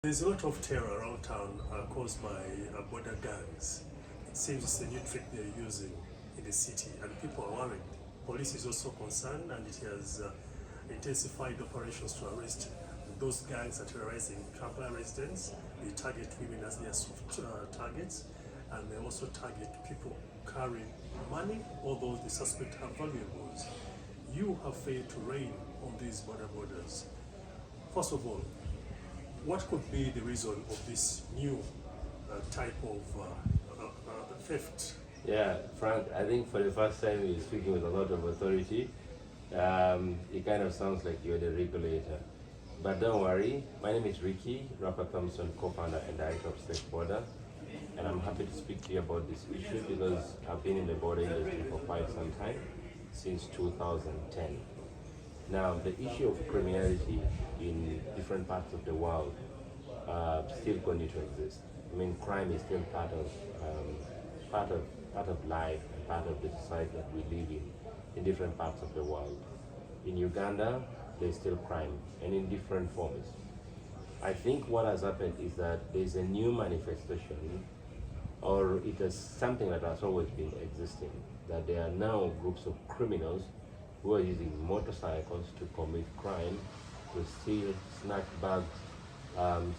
There's a lot of terror around town caused by border gangs. It seems it's a new trick they're using in the city, and people are worried. Police is also concerned, and it has intensified operations to arrest those gangs that are terrorizing Kampala residents. They target women as their soft targets, and they also target people carrying money, although the suspect have valuables. You have failed to rein on these borders. First of all, what could be the reason of this new type of theft? Yeah, Frank, I think for the first time you're speaking with a lot of authority. It kind of sounds like you're the regulator. But don't worry, my name is Ricky, Rapper Thompson, co-founder and director of Safe Border. And I'm happy to speak to you about this issue because I've been in the border industry for quite some time, since 2010. Now, the issue of criminality in different parts of the world still continue to exist. I mean, crime is still part of life and part of the society that we live in different parts of the world. In Uganda, there's still crime, and in different forms. I think what has happened is that there's a new manifestation, or it is something that has always been existing, that there are now groups of criminals who are using motorcycles to commit crime, to steal, snatch bags,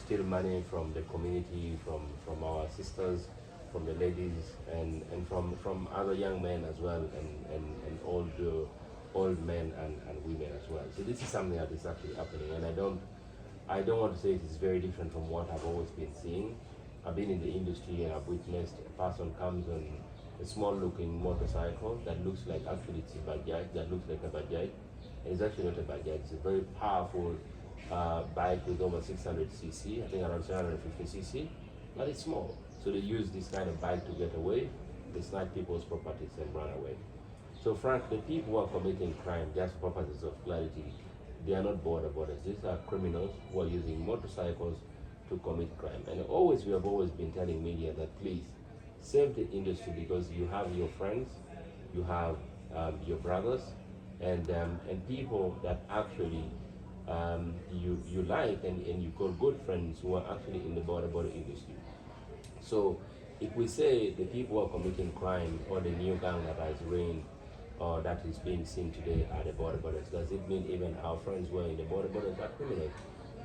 steal money from the community, from our sisters, from the ladies, and from other young men as well, and old men and women as well. So this is something that is actually happening, and I don't want to say it is very different from what I've always been seeing. I've been in the industry and I've witnessed a person comes on a small looking motorcycle that looks like, actually it's a Bajaj, that looks like a Bajaj. And it's actually not a Bajaj, it's a very powerful bike with over 600cc, I think around 750cc, but it's small. So they use this kind of bike to get away, they snatch people's properties and run away. So Frank, the people who are committing crime, just for purposes of clarity, they are not borders. These are criminals who are using motorcycles to commit crime. And we have always been telling media that please save the industry, because you have your friends, you have your brothers, and people that actually you like and you call good friends who are actually in the border industry. So if we say the people who are committing crime or the new gang that has reigned or that is being seen today are the borders, does it mean even our friends who are in the borders are criminals?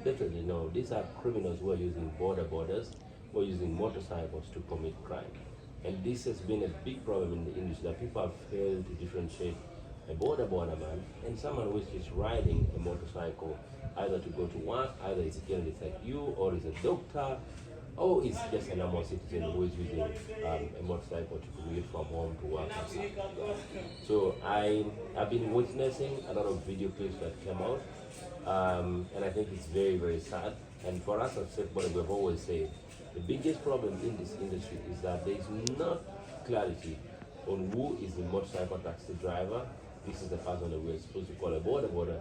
Definitely no. These are criminals who are using borders, who are using motorcycles to commit crime. And this has been a big problem in the industry, that people have failed to differentiate a border man and someone who is just riding a motorcycle either to go to work, either it's a journalist like you, or is a doctor, or it's just a normal citizen who is using a motorcycle to commute from home to work and stuff. So I've been witnessing a lot of video clips that came out, and I think it's very, very sad. And for us at Safe Border, we've always said the biggest problem in this industry is that there is not clarity on who is the motorcycle taxi driver. This is the person that we're supposed to call a border,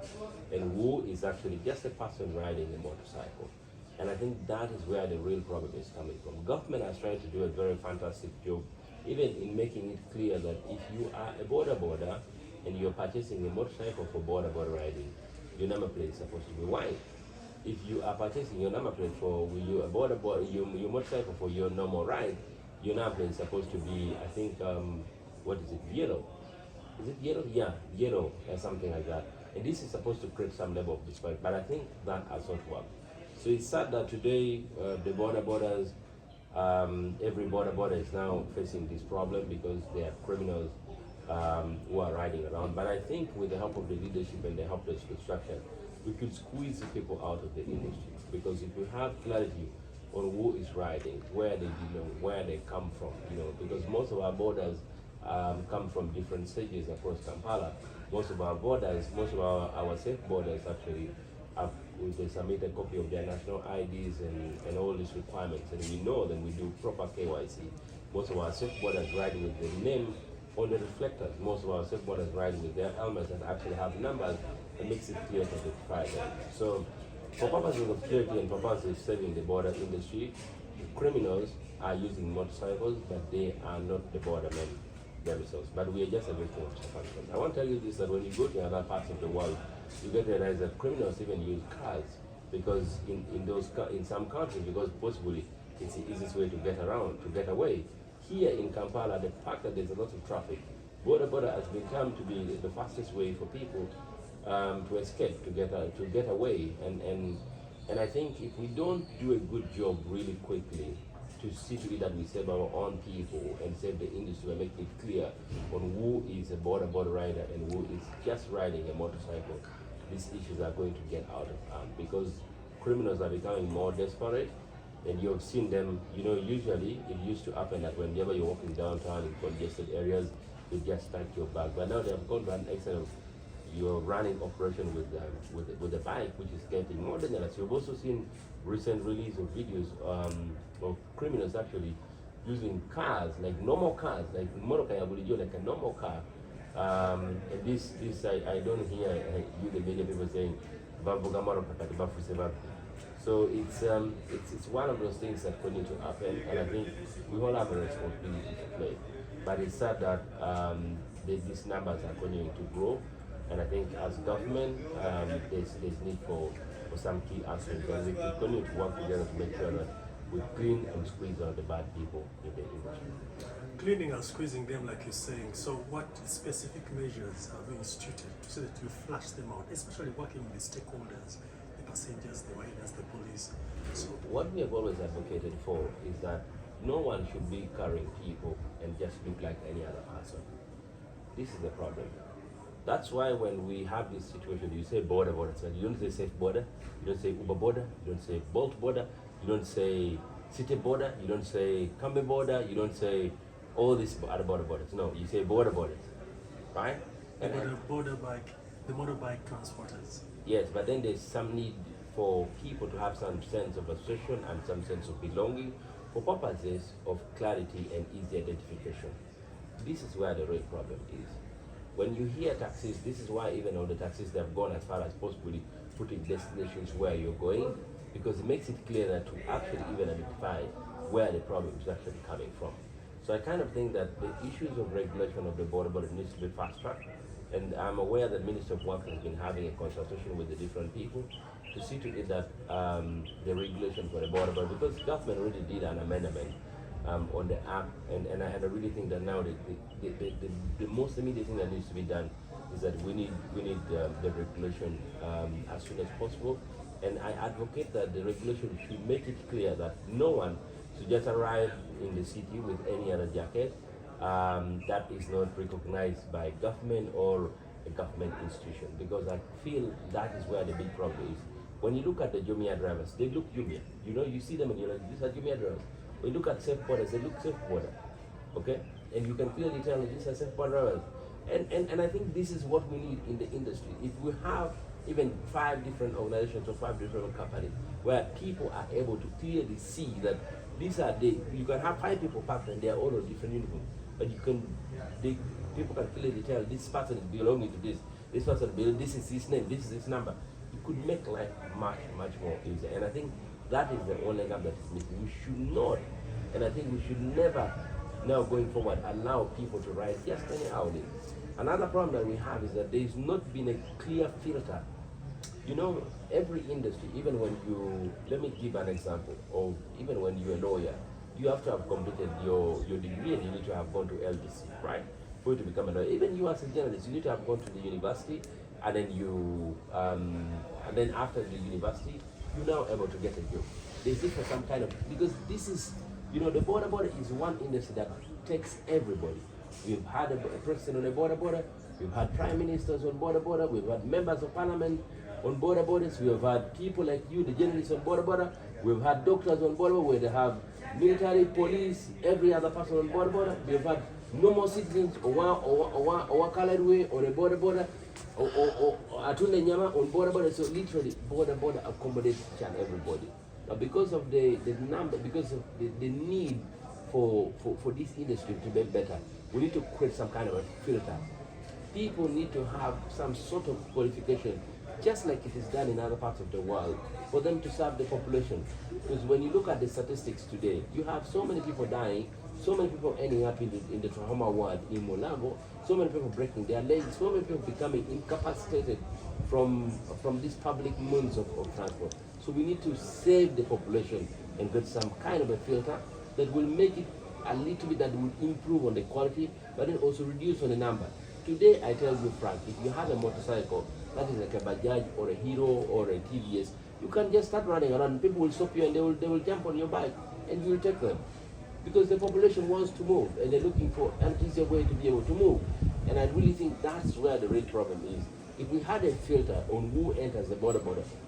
and who is actually just a person riding a motorcycle. And I think that is where the real problem is coming from. Government has tried to do a very fantastic job, even in making it clear that if you are a border and you're purchasing a motorcycle for border riding, your number plate is supposed to be white. If you are purchasing your number plate for your your motorcycle for your normal ride, your number plate is supposed to be, I think, what is it, yellow? Is it yellow? Yeah, yellow or something like that. And this is supposed to create some level of respect, but I think that has not worked. So it's sad that today the borders, every border is now facing this problem because there are criminals who are riding around. But I think with the help of the leadership and the help of the structure, we could squeeze the people out of the industry. Because if we have clarity on who is riding, where they belong, where they come from, because most of our borders come from different stages across Kampala. Most of our safe borders actually they submit a copy of their national IDs and all these requirements, and we know that we do proper KYC. Most of our safe borders ride with the name on the reflectors. Most of our safe borders ride with their helmets that actually have numbers that makes it clear to identify them. So for purposes of security and purposes of saving the border industry, the criminals are using motorcycles, but they are not the bordermen themselves. But we are just a victim of circumstance. I want to tell you this, that when you go to other parts of the world, you get to realize that criminals even use cars. because in some countries, because possibly it's the easiest way to get around, to get away. Here in Kampala, the fact that there's a lot of traffic, border has become to be the fastest way for people to escape, to get away, and I think if we don't do a good job really quickly to see to it that we save our own people and save the industry and make it clear on who is a border rider and who is just riding a motorcycle, these issues are going to get out of hand because criminals are becoming more desperate. And you've seen them, usually it used to happen that whenever you're walking downtown in congested areas, they just strike your back. But now they've gone to an extent of you're running operation with the bike, which is getting more dangerous. You've also seen recent release of videos of criminals actually using cars, like normal cars, like like a normal car. And this I don't hear you, the media people saying, so it's one of those things that continue to happen, and I think we all have a responsibility to play. But it's sad that these numbers are continuing to grow, and I think as government, there's need for some key actions, and we continue to work together to make sure that we clean and squeeze out the bad people in the industry. Cleaning and squeezing them, like you're saying. So, what specific measures have you instituted so that you flush them out, especially working with the stakeholders? Passengers, the riders, the police. So what we have always advocated for is that no one should be carrying people and just look like any other person. This is the problem. That's why when we have this situation, you say border, so you don't say safe border, you don't say Uber border, you don't say Bolt border, you don't say city border, you don't say Kambe border, you don't say all these other borders. No, you say border, right? The motorbike transporters. Yes, but then there's some need for people to have some sense of association and some sense of belonging for purposes of clarity and easy identification. This is where the real problem is. When you hear taxis, this is why even on the taxis they have gone as far as possibly putting destinations where you're going, because it makes it clear that to actually even identify where the problem is actually coming from. So I kind of think that the issues of regulation of the border needs to be fast-tracked. And I'm aware that Minister of Work has been having a consultation with the different people to see to it that the regulation for the border, because government already did an amendment on the act, and I really think that now the most immediate thing that needs to be done is that we need the regulation as soon as possible. And I advocate that the regulation should make it clear that no one should just arrive in the city with any other jacket that is not recognized by government or a government institution, because I feel that is where the big problem is. When you look at the Jumia drivers, they look Jumia. You see them and you're like, these are Jumia drivers. When you look at safe borders, they look safe border. Okay? And you can clearly tell that these are safe border drivers. And I think this is what we need in the industry. If we have even 5 different organizations or 5 different companies where people are able to clearly see that these are you can have 5 people packed and they are all on different uniforms, but people can clearly tell this person is belonging to this person, this is his name, this is his number. It could make life much more easier. And I think that is the only gap that is missing. We should not, and I think we should never, now going forward, allow people to ride just anyhow. Another problem that we have is that there has not been a clear filter. Every industry, even when let me give an example of even when you're a lawyer, you have to have completed your degree and you need to have gone to LDC, right? For you to become a lawyer. Even you as a journalist, you need to have gone to the university, and then after the university, you're now able to get a job. There's for some kind of, because this is, the border is one industry that takes everybody. We've had a president on the border, we've had prime ministers on border, we've had members of parliament on borders, we have had people like you, the journalists on border, we've had doctors on border where they have military, police, every other person on border, we've had normal citizens or colored way on a border, or Atune Nyama on border, so literally border accommodates each and everybody. Now because of the number, because of the need for this industry to be better, we need to create some kind of a filter. People need to have some sort of qualification, just like it is done in other parts of the world, for them to serve the population. Because when you look at the statistics today, you have so many people dying, so many people ending up in the trauma ward in Molago, so many people breaking their legs, so many people becoming incapacitated from these public means of transport. So we need to save the population and get some kind of a filter that will make it a little bit, that will improve on the quality, but then also reduce on the number. Today, I tell you frank, if you have a motorcycle that is like a Bajaj or a Hero or a TVS, you can just start running around. People will stop you and they will jump on your bike and you will take them. Because the population wants to move and they're looking for an easier way to be able to move. And I really think that's where the real problem is. If we had a filter on who enters the border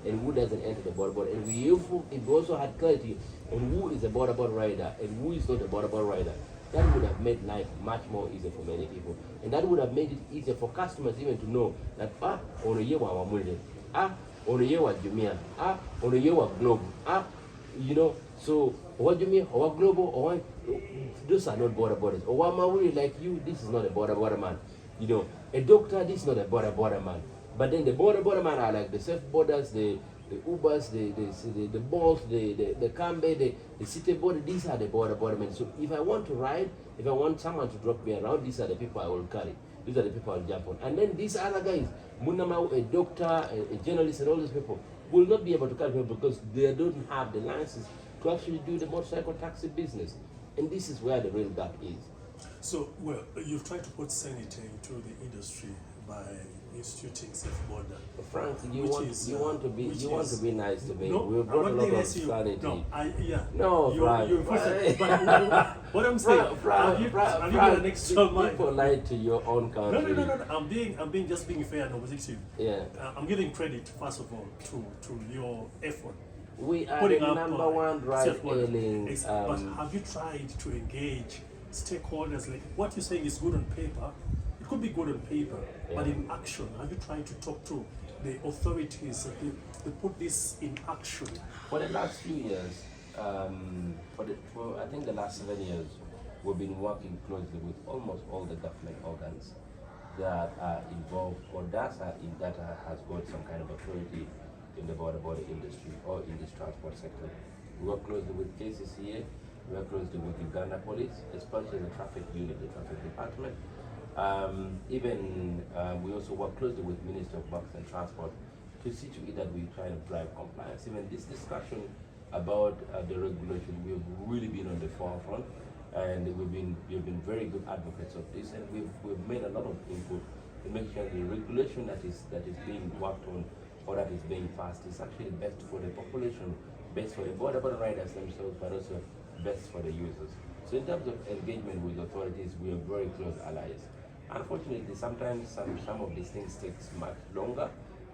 and who doesn't enter the border, and if we also had clarity on who is a border rider and who is not a border rider, that would have made life much more easier for many people. And that would have made it easier for customers even to know that, on a year wa Wamulde, on a year wa Jumia, on a year wa Globe, you know, so what do you mean, or global, or those are not borders. Or one Maori like you, this is not a border man. You know, a doctor, this is not a border man. But then the border man are like the safe borders, the Ubers, the Bolt, the Cambe, the City Border. These are the border men. So if I want to ride, if I want someone to drop me around, these are the people I will carry. These are the people I'll jump on. And then these other guys, Munamau, a doctor, a journalist, and all these people will not be able to carry people because they don't have the license to actually do the motorcycle taxi business. And this is where the real gap is. So, well, you've tried to put sanity into the industry by instituting safe border. Frank, you want to be nice to me. No, We brought a lot of sanity. No, No, Frank. But what I'm saying, have you got an extra mind? People lie to your own country. No. I'm being fair and objective. Yeah. I'm giving credit first of all to your effort. We are Putting the up number one ride-hailing. But have you tried to engage stakeholders? Like what you're saying is good on paper. It could be good on paper, but in action, have you tried to talk to the authorities to put this in action? For the last few years, for I think the last 7 years, we've been working closely with almost all the government organs that are involved or that has got some kind of authority in the border industry or in this transport sector. We work closely with KCCA, we work closely with Uganda Police, especially the traffic unit, the traffic department. We also work closely with Minister of Works and Transport to see to it that we try to drive compliance. Even this discussion about the regulation, we've really been on the forefront, and we've been very good advocates of this, and we've made a lot of input to make sure the regulation that is being worked on or that is being passed is actually best for the population, best for the border riders themselves, but also best for the users. So in terms of engagement with authorities, we are very close allies. Unfortunately, sometimes some of these things takes much longer,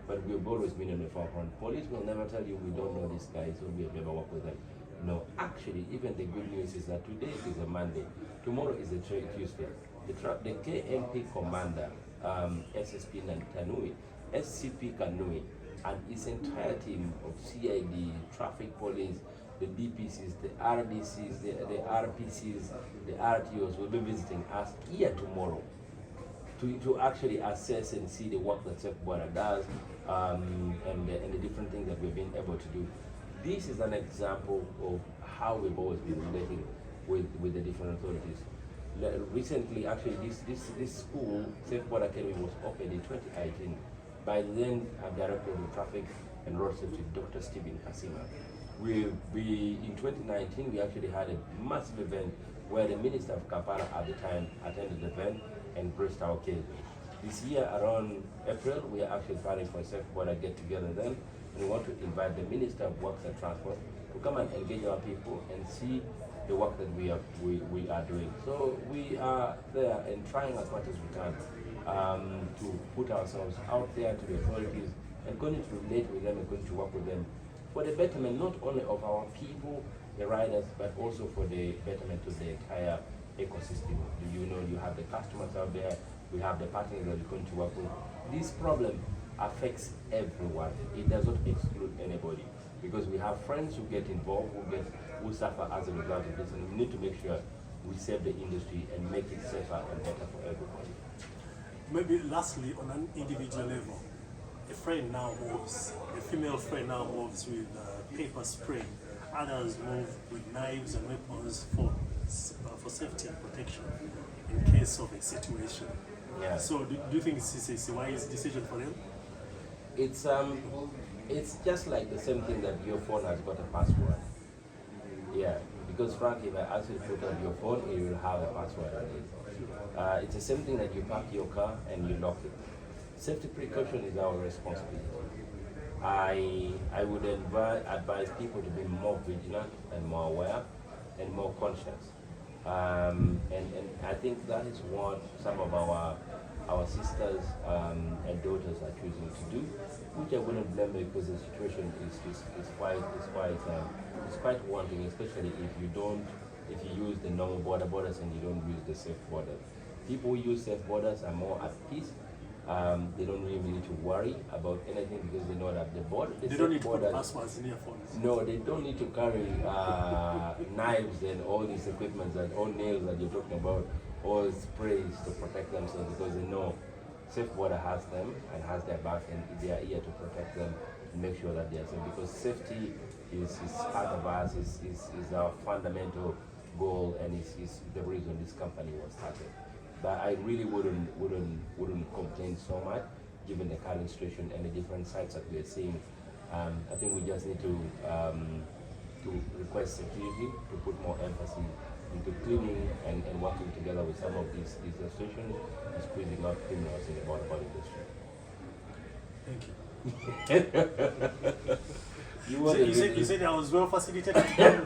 but we've always been in the forefront. Police will never tell you we don't know these guys, so we have never worked with them. No, actually, even the good news is that today is a Monday, tomorrow is a Tuesday. The KMP commander, SSP Tanui, SCP Kanui, and his entire team of CID, traffic police, the DPCs, the RDCs, the RPCs, the RTOs will be visiting us here tomorrow to actually assess and see the work that Safe Border does and the different things that we've been able to do. This is an example of how we've always been relating with the different authorities. Recently, actually, this school, Safe Border Academy, was opened in 2018 by then Director of Traffic and Road Safety, Dr. Stephen Kasima. In 2019, we actually had a massive event where the Minister of Kampala at the time attended the event and braced our case. This year, around April, we are actually planning for a Safe Border get-together then, and we want to invite the Minister of Works and Transport to come and engage our people and see the work that we are doing. So we are there and trying as much as we can to put ourselves out there to the authorities and going to relate with them and going to work with them for the betterment not only of our people, the riders, but also for the betterment of the entire ecosystem. You have the customers out there, we have the partners that we're going to work with. This problem affects everyone. It does not exclude anybody because we have friends who get involved, who suffer as a result of this, and we need to make sure we save the industry and make it safer and better for everybody. Maybe lastly, on an individual level, a female friend now moves with paper spray, others move with knives and weapons for safety and protection in case of a situation. Yeah. So do you think this is a wise decision for them? It's just like the same thing that your phone has got a password. Yeah, because frankly, if I ask you to put on your phone, it will have a password on it. It's the same thing that you park your car and you lock it. Safety precaution is our responsibility. I would advise people to be more vigilant and more aware and more conscious. And I think that is what some of our sisters and daughters are choosing to do, which I wouldn't blame them because the situation is quite wanting, especially if you use the normal borders and you don't use the safe borders. People who use safe borders are more at peace. They don't really need to worry about anything because they know that they don't need to put passwords in their phones. No, they don't need to carry knives and all these equipments and all nails that you're talking about, all sprays to protect themselves because they know safe border has them and has their back and they are here to protect them and make sure that they are safe because safety is part of us, is our fundamental goal and is the reason this company was started. But I really wouldn't complain so much given the current situation and the different sites that we are seeing. I think we just need to request security to put more emphasis into cleaning and working together with some of these associations and squeezing out criminals in the border industry. Thank you. You You said I was well facilitated.